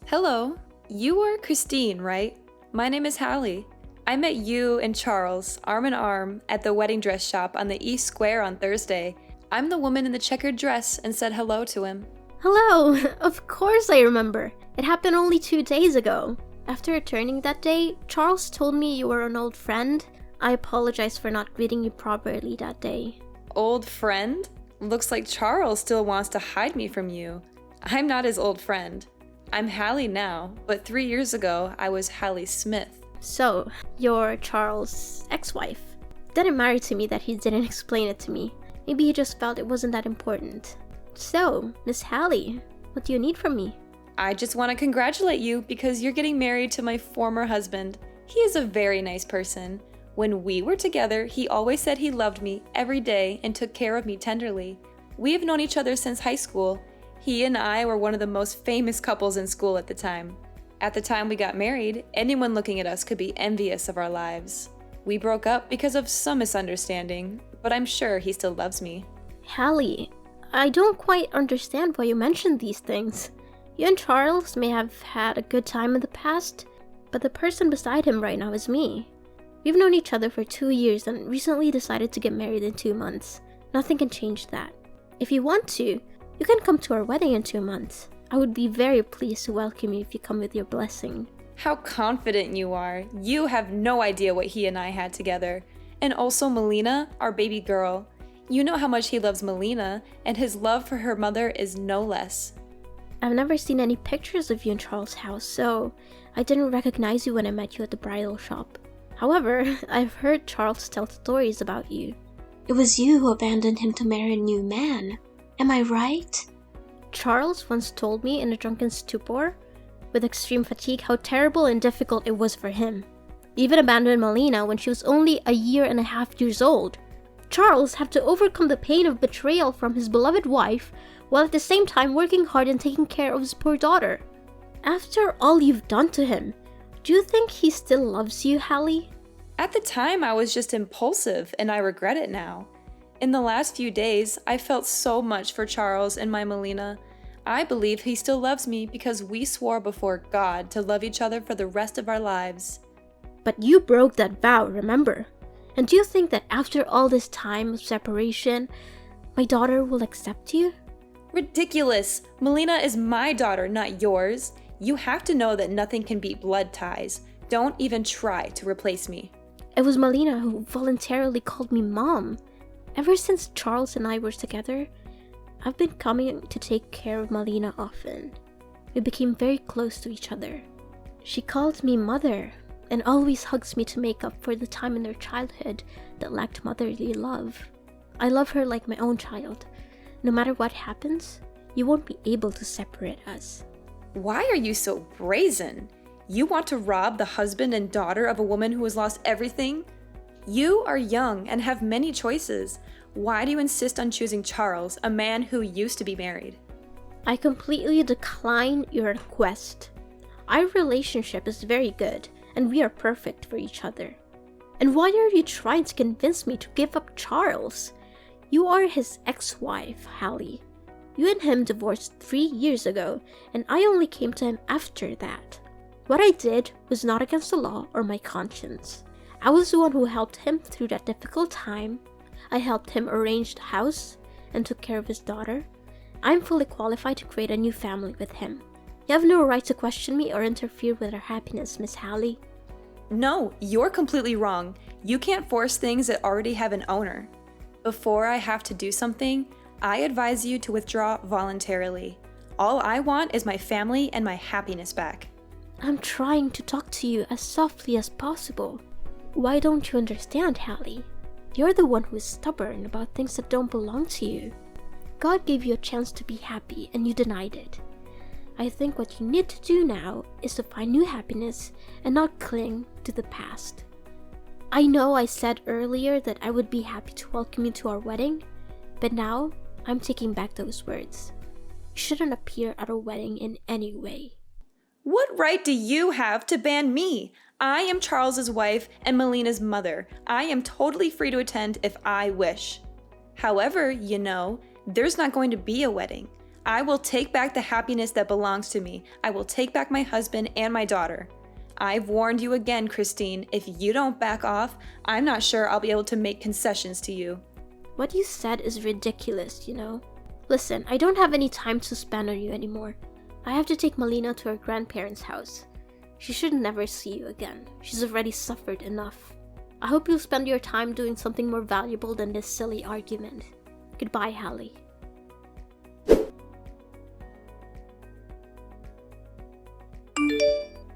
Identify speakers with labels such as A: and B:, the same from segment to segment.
A: Hello, you are Christine, right? My name is Hallie. I met you and Charles, arm in arm, at the wedding dress shop on the East Square on Thursday. I'm the woman in the checkered dress and said hello to him.
B: Hello! Of course I remember. It happened only 2 days ago. After returning that day, Charles told me you were an old friend. I apologize for not greeting you properly that day.
A: Old friend? Looks like Charles still wants to hide me from you. I'm not his old friend. I'm Hallie now, but 3 years ago, I was Hallie Smith.
B: So, you're Charles' ex-wife. Didn't matter to me that he didn't explain it to me. Maybe he just felt it wasn't that important. So, Miss Hallie, what do you need from me?
A: I just want to congratulate you because you're getting married to my former husband. He is a very nice person. When we were together, he always said he loved me every day and took care of me tenderly. We have known each other since high school. He and I were one of the most famous couples in school at the time. At the time we got married, anyone looking at us could be envious of our lives. We broke up because of some misunderstanding, but I'm sure he still loves me.
B: Hallie, I don't quite understand why you mentioned these things. You and Charles may have had a good time in the past, but the person beside him right now is me. We've known each other for 2 years and recently decided to get married in 2 months. Nothing can change that. If you want to, you can come to our wedding in 2 months. I would be very pleased to welcome you if you come with your blessing.
A: How confident you are. You have no idea what he and I had together. And also Melina, our baby girl. You know how much he loves Melina, and his love for her mother is no less.
B: I've never seen any pictures of you in Charles' house, so I didn't recognize you when I met you at the bridal shop. However, I've heard Charles tell stories about you.
C: It was you who abandoned him to marry a new man. Am I right?
B: Charles once told me in a drunken stupor, with extreme fatigue, how terrible and difficult it was for him. He even abandoned Melina when she was only 1.5 years old. Charles had to overcome the pain of betrayal from his beloved wife, while at the same time working hard and taking care of his poor daughter. After all you've done to him, do you think he still loves you, Hallie?
A: At the time, I was just impulsive, and I regret it now. In the last few days, I felt so much for Charles and my Melina. I believe he still loves me because we swore before God to love each other for the rest of our lives.
B: But you broke that vow, remember? And do you think that after all this time of separation, my daughter will accept you?
A: Ridiculous! Melina is my daughter, not yours. You have to know that nothing can beat blood ties. Don't even try to replace me.
B: It was Melina who voluntarily called me Mom. Ever since Charles and I were together, I've been coming to take care of Melina often. We became very close to each other. She called me Mother and always hugs me to make up for the time in their childhood that lacked motherly love. I love her like my own child. No matter what happens, you won't be able to separate us.
A: Why are you so brazen? You want to rob the husband and daughter of a woman who has lost everything? You are young and have many choices. Why do you insist on choosing Charles, a man who used to be married?
B: I completely decline your request. Our relationship is very good, and we are perfect for each other. And why are you trying to convince me to give up Charles? You are his ex-wife, Hallie. You and him divorced 3 years ago, and I only came to him after that. What I did was not against the law or my conscience. I was the one who helped him through that difficult time. I helped him arrange the house and took care of his daughter. I'm fully qualified to create a new family with him. You have no right to question me or interfere with our happiness, Miss Hallie.
A: No, you're completely wrong. You can't force things that already have an owner. Before I have to do something, I advise you to withdraw voluntarily. All I want is my family and my happiness back.
B: I'm trying to talk to you as softly as possible. Why don't you understand, Hallie? You're the one who is stubborn about things that don't belong to you. God gave you a chance to be happy and you denied it. I think what you need to do now is to find new happiness and not cling to the past. I know I said earlier that I would be happy to welcome you to our wedding, but now I'm taking back those words. You shouldn't appear at our wedding in any way.
A: What right do you have to ban me? I am Charles's wife and Melina's mother. I am totally free to attend if I wish. However, there's not going to be a wedding. I will take back the happiness that belongs to me. I will take back my husband and my daughter. I've warned you again, Christine. If you don't back off, I'm not sure I'll be able to make concessions to you.
B: What you said is ridiculous, you know? Listen, I don't have any time to spend on you anymore. I have to take Melina to her grandparents' house. She should never see you again. She's already suffered enough. I hope you'll spend your time doing something more valuable than this silly argument. Goodbye, Hallie.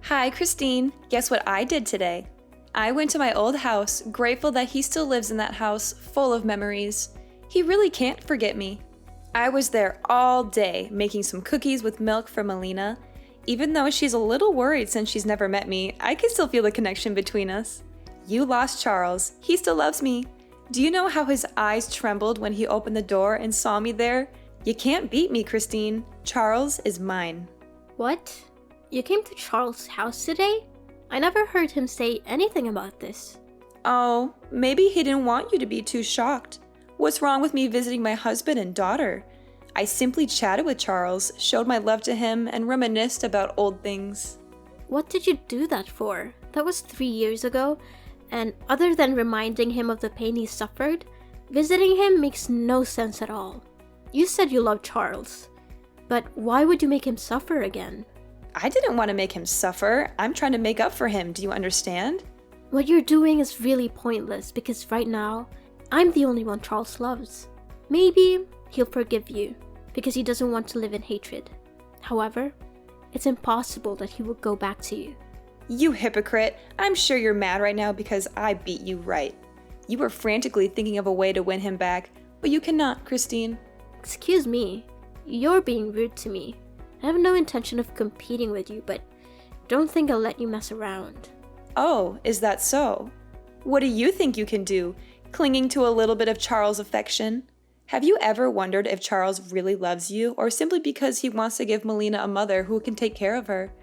A: Hi, Christine. Guess what I did today? I went to my old house, grateful that he still lives in that house, full of memories. He really can't forget me. I was there all day, making some cookies with milk for Melina. Even though she's a little worried since she's never met me, I can still feel the connection between us. You lost Charles. He still loves me. Do you know how his eyes trembled when he opened the door and saw me there? You can't beat me, Christine. Charles is mine.
B: What? You came to Charles' house today? I never heard him say anything about this.
A: Oh, maybe he didn't want you to be too shocked. What's wrong with me visiting my husband and daughter? I simply chatted with Charles, showed my love to him, and reminisced about old things.
B: What did you do that for? That was 3 years ago, and other than reminding him of the pain he suffered, visiting him makes no sense at all. You said you loved Charles, but why would you make him suffer again?
A: I didn't want to make him suffer. I'm trying to make up for him. Do you understand?
B: What you're doing is really pointless because right now, I'm the only one Charles loves. Maybe he'll forgive you because he doesn't want to live in hatred. However, it's impossible that he will go back to you.
A: You hypocrite. I'm sure you're mad right now because I beat you right. You were frantically thinking of a way to win him back, but you cannot, Christine.
B: Excuse me, you're being rude to me. I have no intention of competing with you, but don't think I'll let you mess around.
A: Oh, is that so? What do you think you can do, clinging to a little bit of Charles' affection? Have you ever wondered if Charles really loves you, or simply because he wants to give Melina a mother who can take care of her?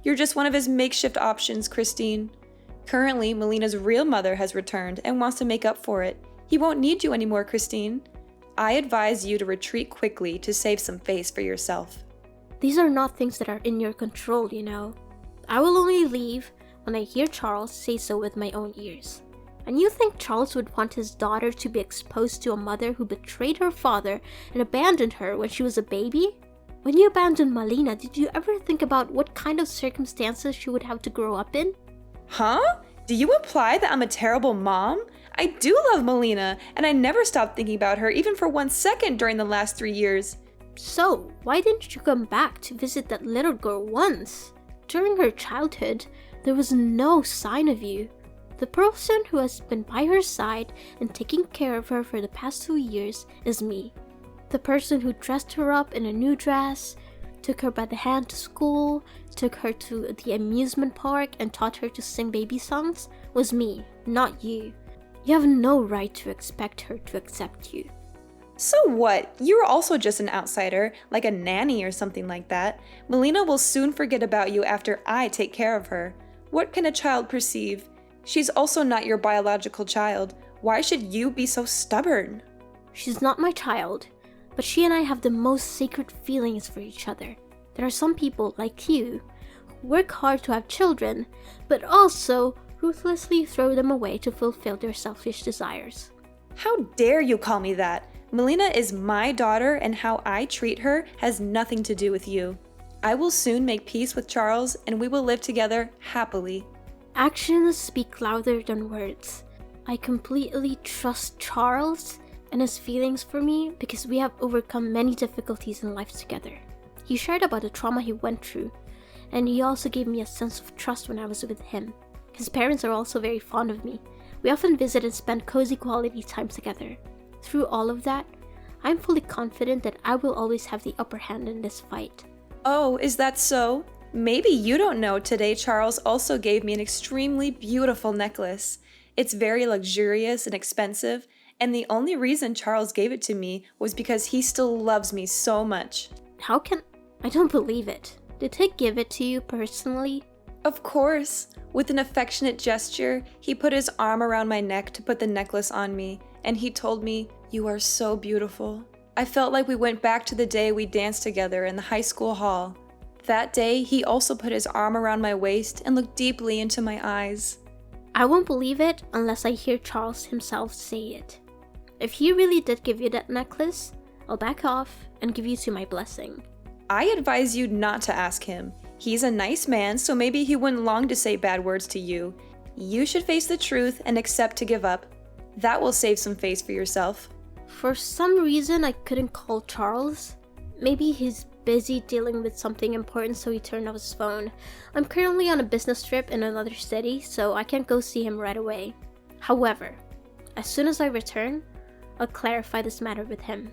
A: You're just one of his makeshift options, Christine. Currently, Melina's real mother has returned and wants to make up for it. He won't need you anymore, Christine. I advise you to retreat quickly to save some face for yourself.
B: These are not things that are in your control, you know. I will only leave when I hear Charles say so with my own ears. And you think Charles would want his daughter to be exposed to a mother who betrayed her father and abandoned her when she was a baby? When you abandoned Melina, did you ever think about what kind of circumstances she would have to grow up in?
A: Huh? Do you imply that I'm a terrible mom? I do love Melina, and I never stopped thinking about her even for 1 second during the last 3 years.
B: So, why didn't you come back to visit that little girl once? During her childhood, there was no sign of you. The person who has been by her side and taking care of her for the past 2 years is me. The person who dressed her up in a new dress, took her by the hand to school, took her to the amusement park, and taught her to sing baby songs was me, not you. You have no right to expect her to accept you.
A: So what? You're also just an outsider, like a nanny or something like that. Melina will soon forget about you after I take care of her. What can a child perceive? She's also not your biological child. Why should you be so stubborn?
B: She's not my child, but she and I have the most sacred feelings for each other. There are some people like you who work hard to have children, but also ruthlessly throw them away to fulfill their selfish desires.
A: How dare you call me that? Melina is my daughter, and how I treat her has nothing to do with you. I will soon make peace with Charles, and we will live together happily.
B: Actions speak louder than words. I completely trust Charles and his feelings for me because we have overcome many difficulties in life together. He shared about the trauma he went through, and he also gave me a sense of trust when I was with him. His parents are also very fond of me. We often visit and spend cozy quality time together. Through all of that, I'm fully confident that I will always have the upper hand in this fight.
A: Oh, is that so? Maybe you don't know today Charles also gave me an extremely beautiful necklace. It's very luxurious and expensive, and the only reason Charles gave it to me was because he still loves me so much.
B: How can... I don't believe it. Did he give it to you personally?
A: Of course. With an affectionate gesture, he put his arm around my neck to put the necklace on me, and he told me, "You are so beautiful." I felt like we went back to the day we danced together in the high school hall. That day, he also put his arm around my waist and looked deeply into my eyes.
B: I won't believe it unless I hear Charles himself say it. If he really did give you that necklace, I'll back off and give you to my blessing.
A: I advise you not to ask him. He's a nice man, so maybe he wouldn't long to say bad words to you. You should face the truth and accept to give up. That will save some face for yourself.
B: For some reason, I couldn't call Charles. Maybe he's busy dealing with something important, so he turned off his phone. I'm currently on a business trip in another city, so I can't go see him right away. However, as soon as I return, I'll clarify this matter with him.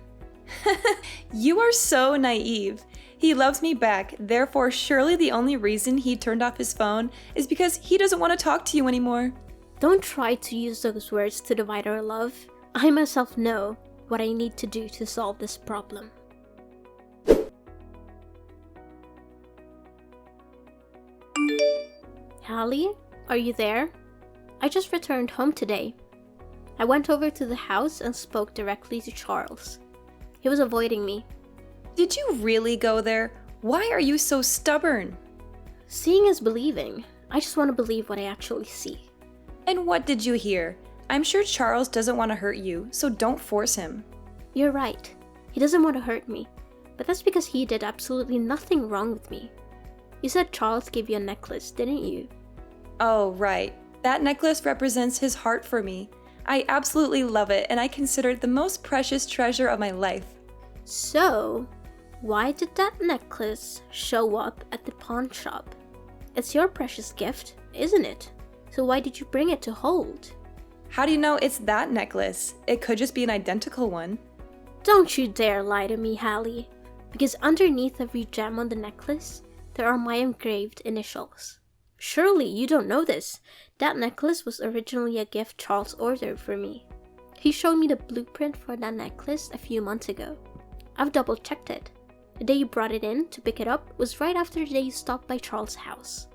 A: You are so naive. He loves me back, therefore surely the only reason he turned off his phone is because he doesn't want to talk to you anymore.
B: Don't try to use those words to divide our love. I myself know what I need to do to solve this problem. Hallie, are you there? I just returned home today. I went over to the house and spoke directly to Charles. He was avoiding me.
A: Did you really go there? Why are you so stubborn?
B: Seeing is believing. I just want to believe what I actually see.
A: And what did you hear? I'm sure Charles doesn't want to hurt you, so don't force him.
B: You're right. He doesn't want to hurt me, but that's because he did absolutely nothing wrong with me. You said Charles gave you a necklace, didn't you?
A: Oh, right. That necklace represents his heart for me. I absolutely love it, and I consider it the most precious treasure of my life.
B: So, why did that necklace show up at the pawn shop? It's your precious gift, isn't it? So why did you bring it to hold?
A: How do you know it's that necklace? It could just be an identical one.
B: Don't you dare lie to me, Hallie, because underneath every gem on the necklace, there are my engraved initials. Surely you don't know this. That necklace was originally a gift Charles ordered for me. He showed me the blueprint for that necklace a few months ago. I've double checked it. The day you brought it in to pick it up was right after the day you stopped by Charles' house.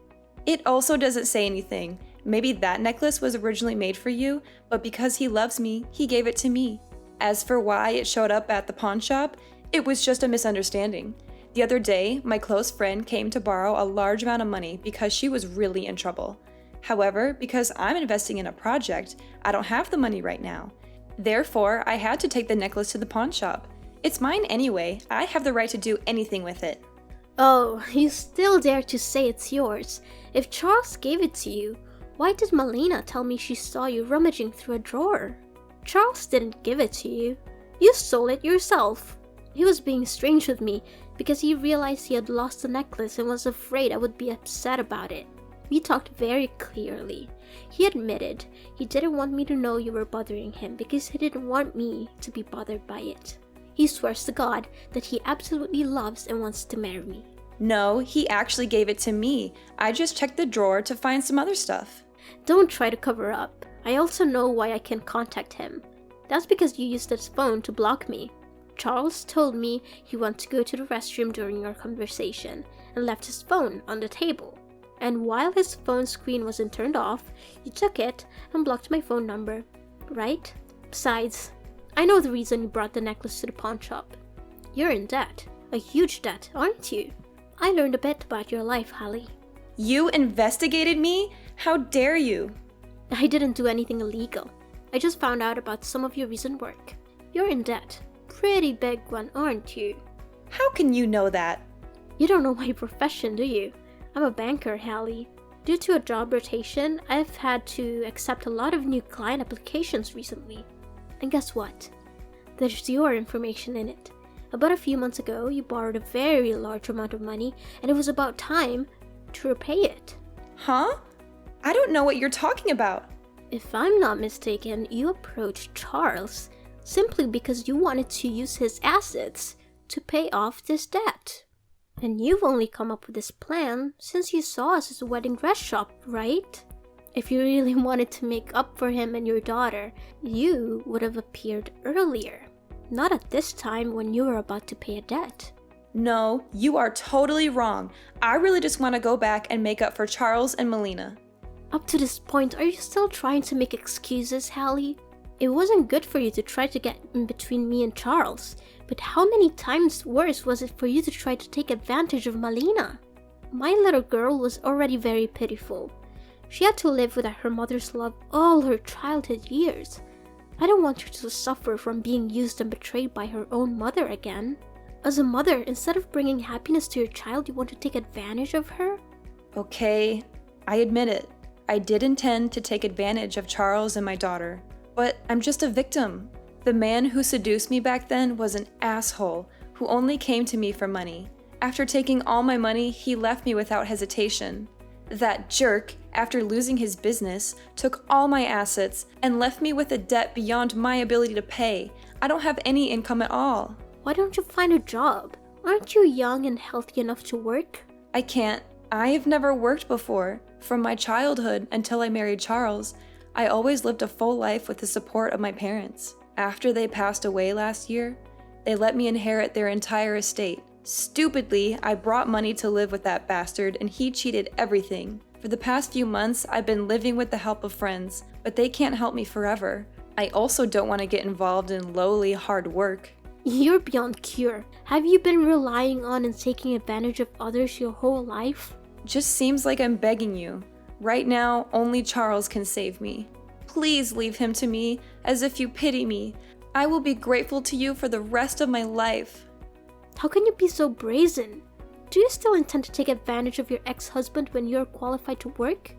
A: It also doesn't say anything. Maybe that necklace was originally made for you, but because he loves me, he gave it to me. As for why it showed up at the pawn shop, it was just a misunderstanding. The other day, my close friend came to borrow a large amount of money because she was really in trouble. However, because I'm investing in a project, I don't have the money right now. Therefore, I had to take the necklace to the pawn shop. It's mine anyway. I have the right to do anything with it.
B: Oh, you still dare to say it's yours. If Charles gave it to you, why did Melina tell me she saw you rummaging through a drawer? Charles didn't give it to you. You stole it yourself. He was being strange with me because he realized he had lost the necklace and was afraid I would be upset about it. We talked very clearly. He admitted he didn't want me to know you were bothering him because he didn't want me to be bothered by it. He swears to God that he absolutely loves and wants to marry me.
A: No, he actually gave it to me. I just checked the drawer to find some other stuff.
B: Don't try to cover up. I also know why I can't contact him. That's because you used his phone to block me. Charles told me he went to go to the restroom during our conversation and left his phone on the table. And while his phone screen wasn't turned off, you took it and blocked my phone number, right? Besides, I know the reason you brought the necklace to the pawn shop. You're in debt. A huge debt, aren't you? I learned a bit about your life, Hallie.
A: You investigated me? How dare you?
B: I didn't do anything illegal. I just found out about some of your recent work. You're in debt. Pretty big one, aren't you?
A: How can you know that?
B: You don't know my profession, do you? I'm a banker, Hallie. Due to a job rotation, I've had to accept a lot of new client applications recently. And guess what? There's your information in it. About a few months ago, you borrowed a very large amount of money, and it was about time to repay it.
A: Huh? I don't know what you're talking about.
B: If I'm not mistaken, you approached Charles simply because you wanted to use his assets to pay off this debt. And you've only come up with this plan since you saw us at a wedding dress shop, right? If you really wanted to make up for him and your daughter, you would have appeared earlier. Not at this time when you were about to pay a debt.
A: No, you are totally wrong. I really just want to go back and make up for Charles and Melina.
B: Up to this point, are you still trying to make excuses, Hallie? It wasn't good for you to try to get in between me and Charles, But how many times worse was it for you to try to take advantage of Malina? My little girl was already very pitiful. She had to live without her mother's love all her childhood years. I don't want her to suffer from being used and betrayed by her own mother again. As a mother, instead of bringing happiness to your child, you want to take advantage of her?
A: Okay, I admit it. I did intend to take advantage of Charles and my daughter, but I'm just a victim. The man who seduced me back then was an asshole who only came to me for money. After taking all my money, he left me without hesitation. That jerk, after losing his business, took all my assets and left me with a debt beyond my ability to pay. I don't have any income at all.
B: Why don't you find a job? Aren't you young and healthy enough to work?
A: I can't. I have never worked before. From my childhood until I married Charles, I always lived a full life with the support of my parents. After they passed away last year, they let me inherit their entire estate. Stupidly, I brought money to live with that bastard and he cheated everything. For the past few months, I've been living with the help of friends, but they can't help me forever. I also don't want to get involved in lowly, hard work.
B: You're beyond cure. Have you been relying on and taking advantage of others your whole life?
A: Just seems like I'm begging you. Right now, only Charles can save me. Please leave him to me, as if you pity me. I will be grateful to you for the rest of my life.
B: How can you be so brazen? Do you still intend to take advantage of your ex-husband when you're qualified to work?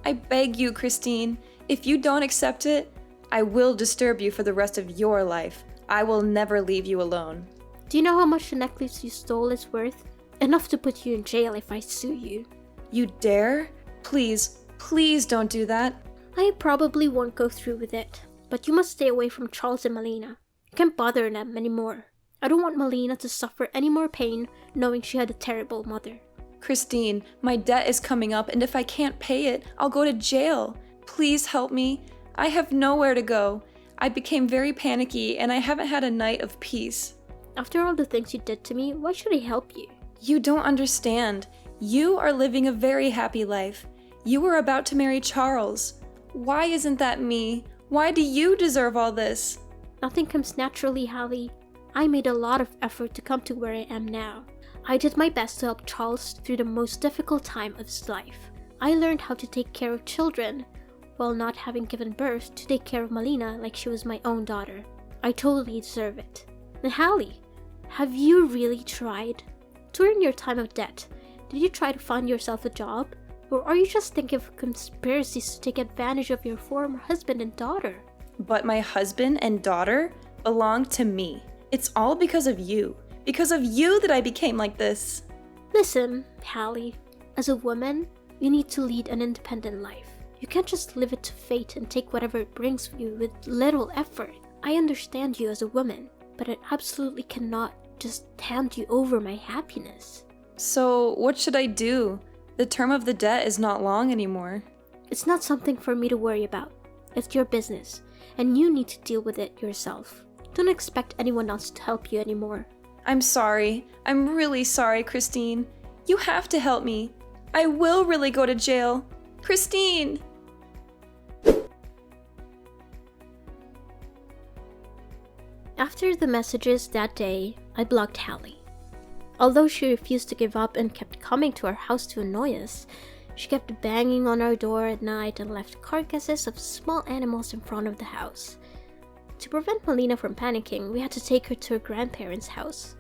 A: I beg you, Christine. If you don't accept it, I will disturb you for the rest of your life. I will never leave you alone.
B: Do you know how much the necklace you stole is worth? Enough to put you in jail if I sue you.
A: You dare? Please, please don't do that.
B: I probably won't go through with it, but you must stay away from Charles and Malina. You can't bother them anymore. I don't want Malina to suffer any more pain knowing she had a terrible mother.
A: Christine, my debt is coming up, and if I can't pay it, I'll go to jail. Please help me. I have nowhere to go. I became very panicky, and I haven't had a night of peace.
B: After all the things you did to me, why should I help you?
A: You don't understand. You are living a very happy life. You were about to marry Charles. Why isn't that me? Why do you deserve all this?
B: Nothing comes naturally, Hallie. I made a lot of effort to come to where I am now. I did my best to help Charles through the most difficult time of his life. I learned how to take care of children, while not having given birth to take care of Malina like she was my own daughter. I totally deserve it. And Hallie, have you really tried? During your time of debt, did you try to find yourself a job? Or are you just thinking of conspiracies to take advantage of your former husband and daughter?
A: But my husband and daughter belong to me. It's all because of you. Because of you that I became like this.
B: Listen, Hallie, as a woman, you need to lead an independent life. You can't just leave it to fate and take whatever it brings you with little effort. I understand you as a woman, but I absolutely cannot just hand you over my happiness.
A: So, what should I do? The term of the debt is not long anymore.
B: It's not something for me to worry about. It's your business, and you need to deal with it yourself. Don't expect anyone else to help you anymore.
A: I'm sorry. I'm really sorry, Christine. You have to help me. I will really go to jail. Christine!
B: After the messages that day, I blocked Hallie. Although she refused to give up and kept coming to our house to annoy us, she kept banging on our door at night and left carcasses of small animals in front of the house. To prevent Malina from panicking, we had to take her to her grandparents' house.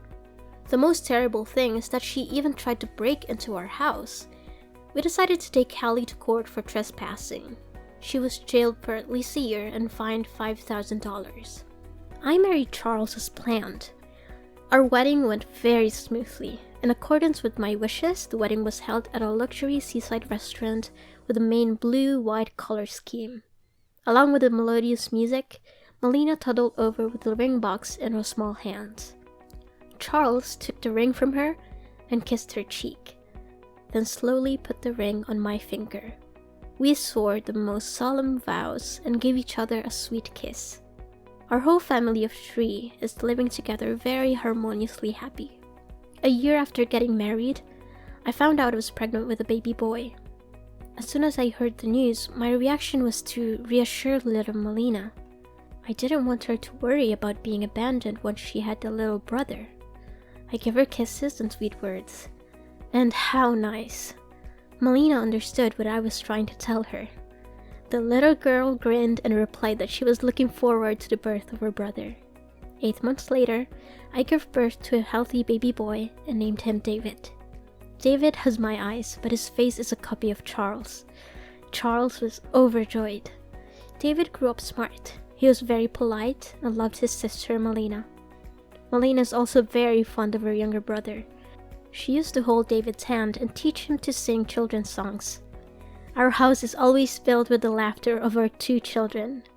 B: The most terrible thing is that she even tried to break into our house. We decided to take Hallie to court for trespassing. She was jailed for at least a year and fined $5,000. I married Charles as planned. Our wedding went very smoothly. In accordance with my wishes, the wedding was held at a luxury seaside restaurant with a main blue-white color scheme. Along with the melodious music, Malina toddled over with the ring box in her small hands. Charles took the ring from her and kissed her cheek, then slowly put the ring on my finger. We swore the most solemn vows and gave each other a sweet kiss. Our whole family of 3 is living together very harmoniously happy. A year after getting married, I found out I was pregnant with a baby boy. As soon as I heard the news, my reaction was to reassure little Malina. I didn't want her to worry about being abandoned once she had a little brother. I gave her kisses and sweet words. And how nice! Melina understood what I was trying to tell her. The little girl grinned and replied that she was looking forward to the birth of her brother. 8 months later, I gave birth to a healthy baby boy and named him David. David has my eyes, but his face is a copy of Charles. Charles was overjoyed. David grew up smart. He was very polite and loved his sister Melina. Melina is also very fond of her younger brother. She used to hold David's hand and teach him to sing children's songs. Our house is always filled with the laughter of our 2 children,